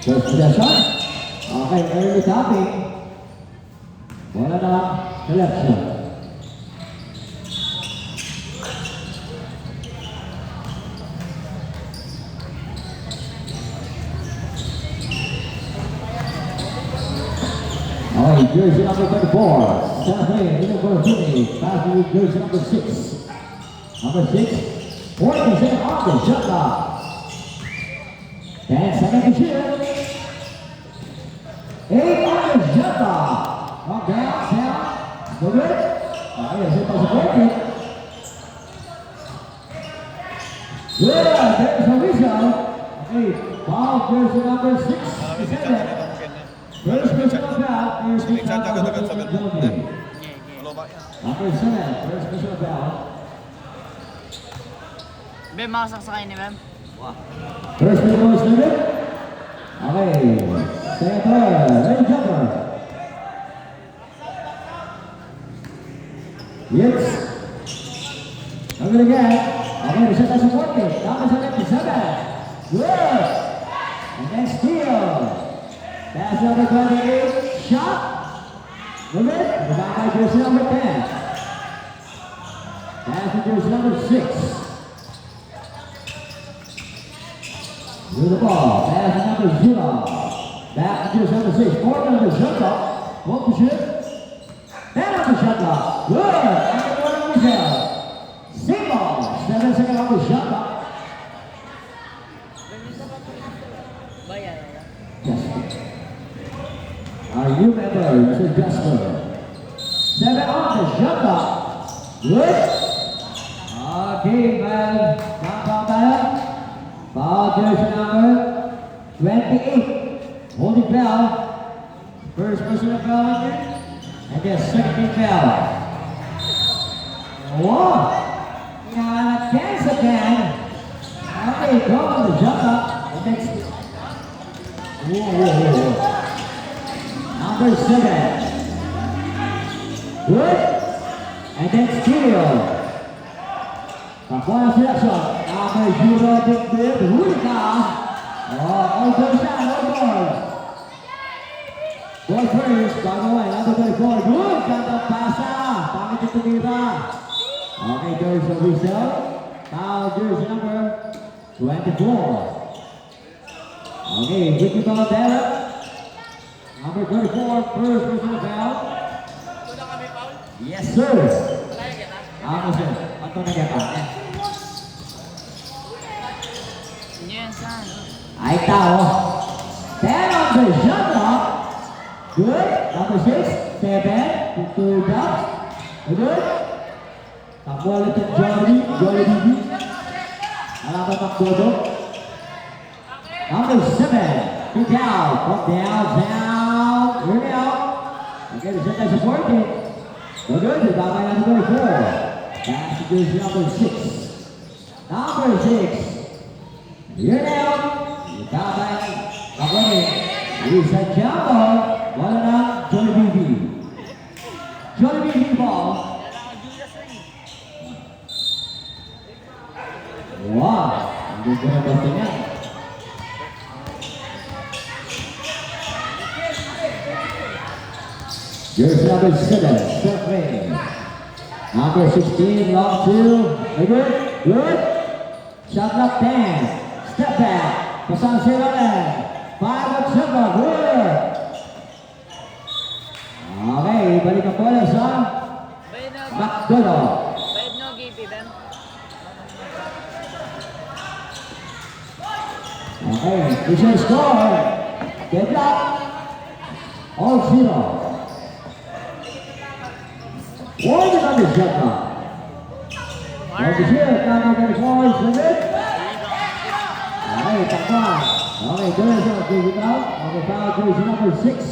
First possession. Okay, early tapping. Wala na selection. Okay, jersey number 24. Celebrating number 20. Passing with jersey number 6. Number 6. 40 on the shot clock. 10 seconds to shoot. 8 on the shot clock. Come down. Go good. Okay, it's supposed to break it. Good, there's a whistle. Okay, foul jersey number 6. First personal foul, first personal foul. Number 7, first personal foul. Bem, makasaksakin ni Bem. First personal foul. Okay, center, right jumper. Yes. Number again. Okay, the shot has supported. Number 77. Good. And then steal. Pass number 28, shot. Move it. The back by jersey number 10. Pass to jersey number 6. With the ball. Pass to number 0. Back to jersey number 6. Four number shot clock. One to shoot. Then on the shot clock. Good. And the one number 0. Same ball. 7 seconds on the shot clock. Are you member, Mr. Jasper? 7 on the shot clock. Good. Okay, man. Down. Foul jersey number 28. Holding foul. First personal foul again. And then second foul. Whoa. Now, chance again. Okay, go on the shot clock. The next. Whoa. Number 7. Good. And then steal. Kakuha selection. Number 0, big Hulika. All goes down, all goes. Ball first, gagawin. Number 24. Good. Ganda pasa. Pangit yung tumira. Okay, there's a whistle. Foul jersey number 24. Okay, good to go there. Number 34, first personal foul. Yes, sir. Ano, sir? Ito na gata. Yan, saan? Ay, tao. 10 on the shot clock. Good. Number 6, 7, 2 drops. Good. Takbo ulit yung Jolly BB. Alam mo takbo. Number 7, kick out. Come down. Here now. Okay, the shot has supported. So good, the back by number 4. Pass to jersey number 6. Number 6. Here now. The back by number 8. Isa Jambo. Wala na, Jolly BB. Jolly BB ball. Wow. Ang gusto na basta niya. Jersey number 7, Surfing. Number 16, long 2. Good. Good. Shot clock 10. Step back. Pasang 7. 5 at 7. Good. Okay, balik ang bola sa McDonald. Bayad nyo, GP, Ben. Okay, official score. Deadlock. All 0. One on the shot clock. Number 6, number 24, 7. Okay, takpan. Okay, there's a big out. Okay, foul jersey number 6.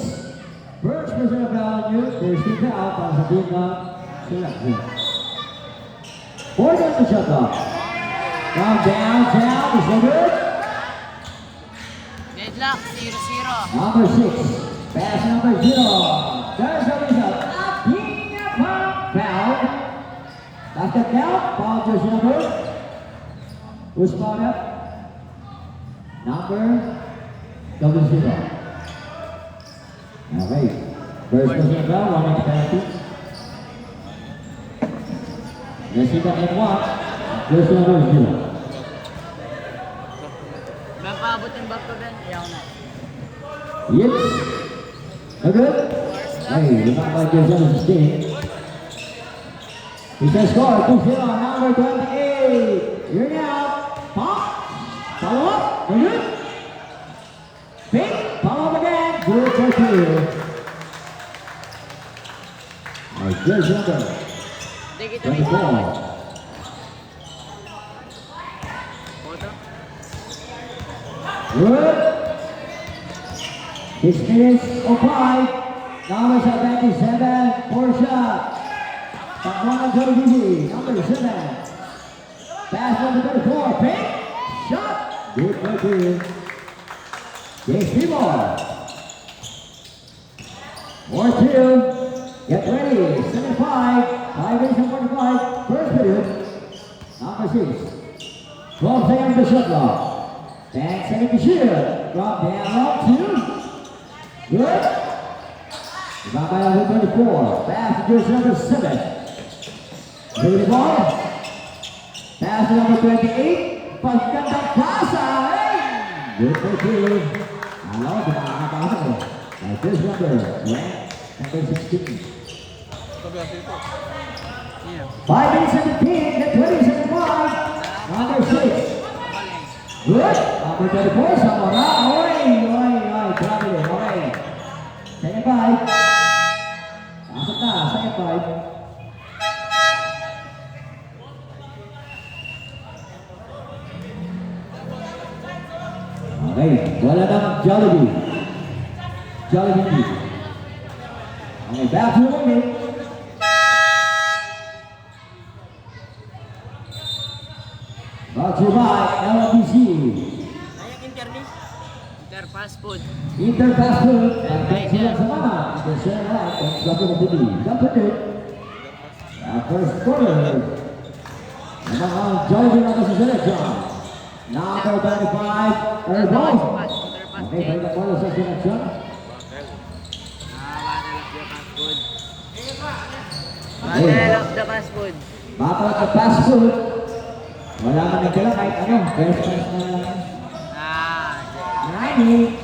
First person of foul on you. There's the foul para sa team na selection. 4 on the shot clock. Now downtown, is that good? Deadlock, 0-0. Number 6, pass number 0. There's a result. Foul. That's the count. Foul jersey number. Who's fouled up? Number Double zero. Okay. First person bell, 1 minute penalty. Receive and 1. First number 0. Ben, paabot yung back to Ben. Iyaw na. Yes. Good. Hey, the back by Gonzalo Sustain. He can score 2-0, number 28. Here now. Pop. Follow up. Good. Pick. Follow up again. Good for 2. Good number. Hindi kita may 24. Photo. Good. 6 minutes of 5. Number 77, Portia. Takbuhan ng Jollibee, number 7. Pass number 34, pick. Shot. Good for 2. James Seymour. 4-2. Get ready. 75. 5 minutes and 45. First period. Number 6. 12 seconds to shot clock. 10 seconds to shoot. Drop down, 2. Good. Rebound by number 24. Pass to jersey number 7. Ready the ball. Pass to number 28. Pagkantang pasa. Hey! Good for 2. Hello, pinakakapasa. By this number 16. Yeah. 5 minutes 17. Get ready, 75. Number 6. Good. Number 34. Samora. Oy, oy, oy. Grabe. Okay. Second 5. Pasok na. Second 5. Okay. Wala ng Jollibee. Jollibee. Okay. Back to the limit. Brought to you by LBC. Inter fast food. Inter fast food. At sila sa mga. The center right. At Dr. Mabudi. Dr. Duke. First quarter. Ang mga Jollibee na sa selection. Number 35. Erbon. Okay, balik na po sa selection. Battle of the fast food. Battle of the fast food. Battle of the fast food. Wala man nagkala kahit ano. Best friends na lang. Nani.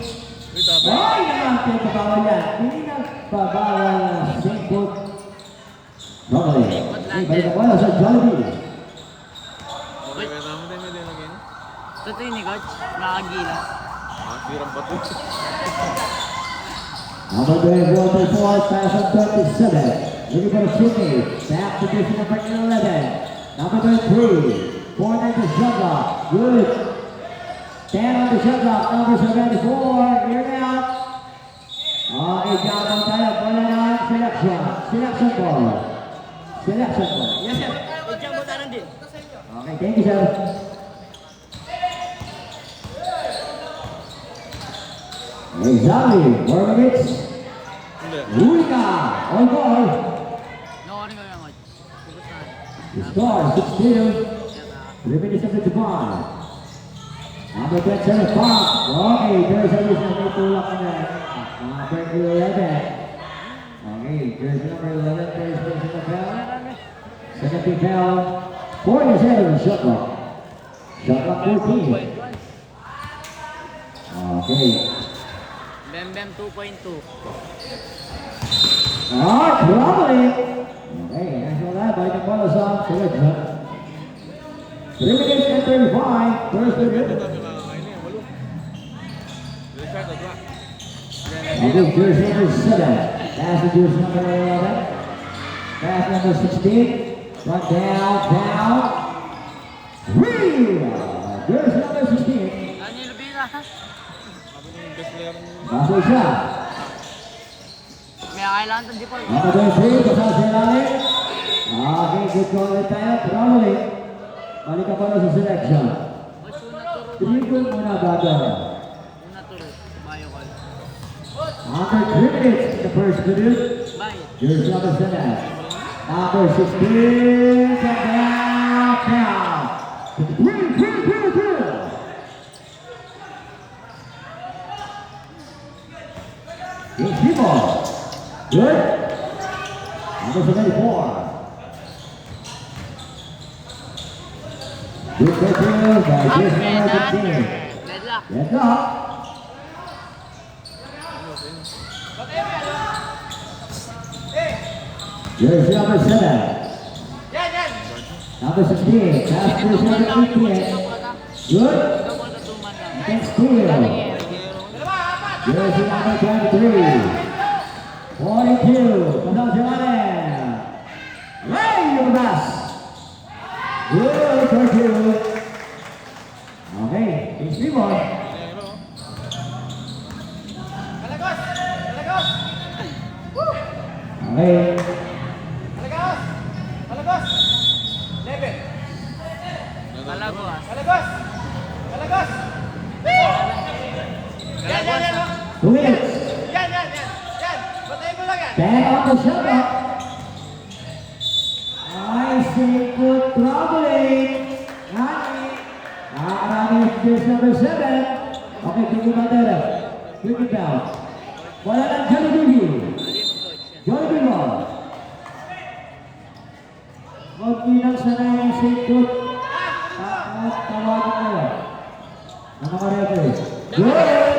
Ay, naman pinagpabawal yan. Hindi nagpabawal na simple. Okay. Okay, balik na po sa Jollibee. Totoo ni Coach. Nakagila. Number 24, pass on 37. Looking for the Sydney. Back to position number 11. Number 23. 4-9 to shot block. Good. 10 on the shot block. Number 74. Here now. Okay, down on tayo. Bola na selection. Selection ball. Selection ball. Yes, sir. Diyan mo taran din. Okay, thank you, sir. Exactly. 4 minutes. Ruika on ball. No, ano nga yung Coach? The score 6-2. 3 minutes of the Japan. Number 27, Pop. Okay, jersey number may tulak na. Number 11. Okay, jersey number 11, first person na bell. Second big bell. 47, shot clock. Shot clock 14. Okay. Bem 2.2. Probably. Okay, national that by the ball is on selection. 3 minutes and 35. First period. Okay, jersey number 7. Pass to jersey number 11. Pass number 16. Run down. Real. Jersey number 16. Daniel Villa. Pasok siya. May kailangan ito, Jipol. Number 23. Kasal sa ilalim. Okay, good call ulit tayo. Probably. Balik ka pa na sa selection. Coach, una turo. Tigil muna bago. Una turo. Bayo call. Under 3 minutes in the first period. Bayo. Here's number 7. Number 16. Down. Green. It's people. Good. Number 74. Good continue by this number 15. Good luck. Yes, up. Jersey number 7. Number 16. Pass to Tuman number lang. 18. Good. Double to tuman lang. Next steal. Jersey number 23. 42. Pasang Jemanen. Ray yung pass. Good for two. Okay, it's people. Okay. Malagos. 2 minutes. 10 on the shot clock. I see good traveling. Nani. Is number 7. Okay, Kiki Bandera. Kiki down. Wala ng Jollibee. Jollibee ball. Huwag bilang sanay ang sikot. Tawagan nila. Ang mga referee. Good!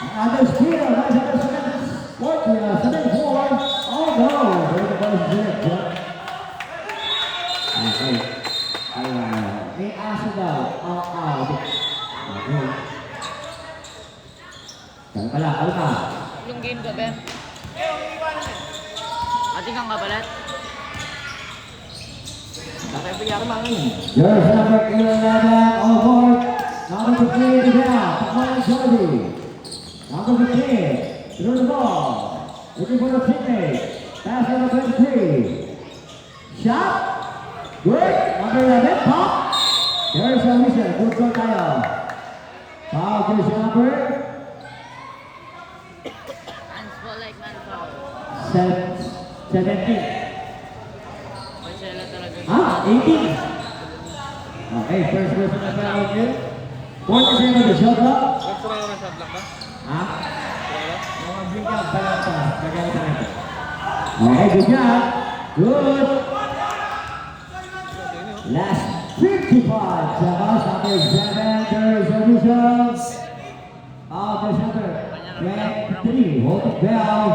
Another steal. Nice another 74. Oh no! Very good ball is there. Okay. May aso daw. Out. Okay. Kalma. Yung game ka, Ben? Ating kang kapalit? Nakipiyar mga yun. There's number 11 on board. Number 15 is down. Takman Jordy. Number 15. Through the ball. Looking for the teammate. Pass number 23. Shot. Good. Number 11. Pop. There's a whistle. Good goal tayo. Foul jersey number Hands fall like man foul. 17. Marcelo talaga. 18. Okay, first person na foul here. 47 of the shot clock. Extra na shot block ba? Ha? Mga bigyan pa lang pa. Okay, good job. Good. Last 55 seconds. Number 7. There's a whistle. Of the center. 23. Hold it down.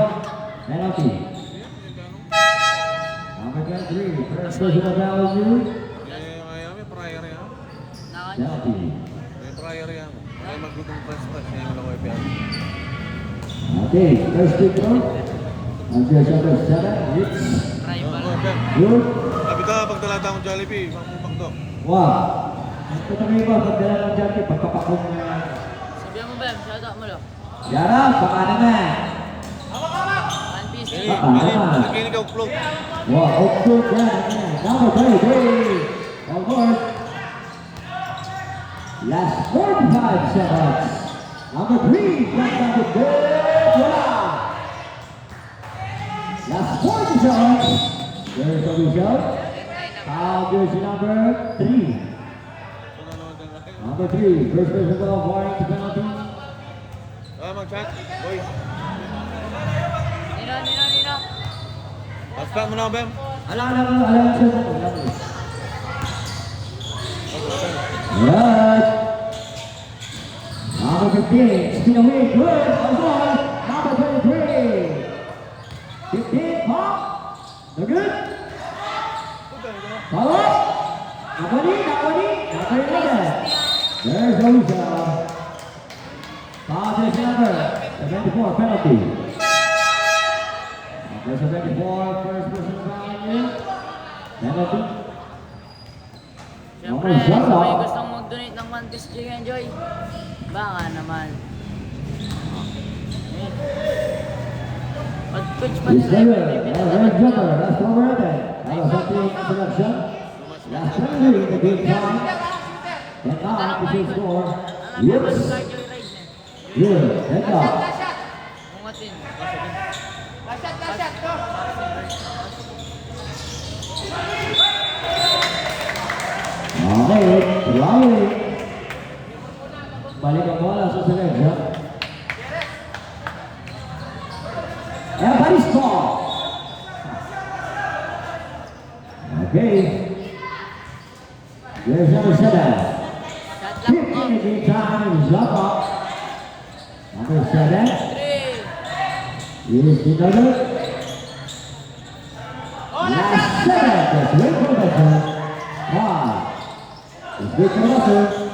Penalty. Number 23. First person of value. May prior yan. Penalty. May prior yan. May magutong press yan yung lako yung Okay, first free throw. Number 7. Hits. Try pa Oo, lang. Ben. Good. Sabi ka, pag talata akong Jollibee, pangmupang to. Wow. Ito na rin ba? Pagdala ng jacket, pagpapakong na. Sabihan mo, Ben. Shoutout mo lang. Yara, baka naman. One piece. Eh, nakikinig ako float. Wow, okay, yan. Number 23. On board. Last 45 seconds. Number 3. Got number good. Wow. Last 40 seconds. There's a result. Foul jersey number 3. Number 3. First person ball, warning to penalty. Mag-chat. Boy. Nina. Pass-pat mo na ako, Ben. Alam siya mo. Right. Number 15, spin away, good, on ball. Number 23. 15, pop. No good. Follow. Nobody. Number 11. There's Oza. Foul jersey number 74, penalty. Number 74, first person foul here. Penalty. Siyempre, Okay, shot kung may out. gustong mag-donate ng one piece chicken joy, baka naman. Pag-coach pa This nila, player, may red pinatawag jumper, last over again. Para sa ating introduction. Last 20 in the game time. And now, to show score. Alam mo ba Yes. yung cardio ride niya? Good. Head up. Bungatin. Okay, Lowry. Balik ang bola sa Sereja. Everybody's called. Okay. There's number 7. Shot lang 15 po. at game time is up. Number 7 3. is delivered. Last 7. Just wait for the turn. 5. Just wait for the turn.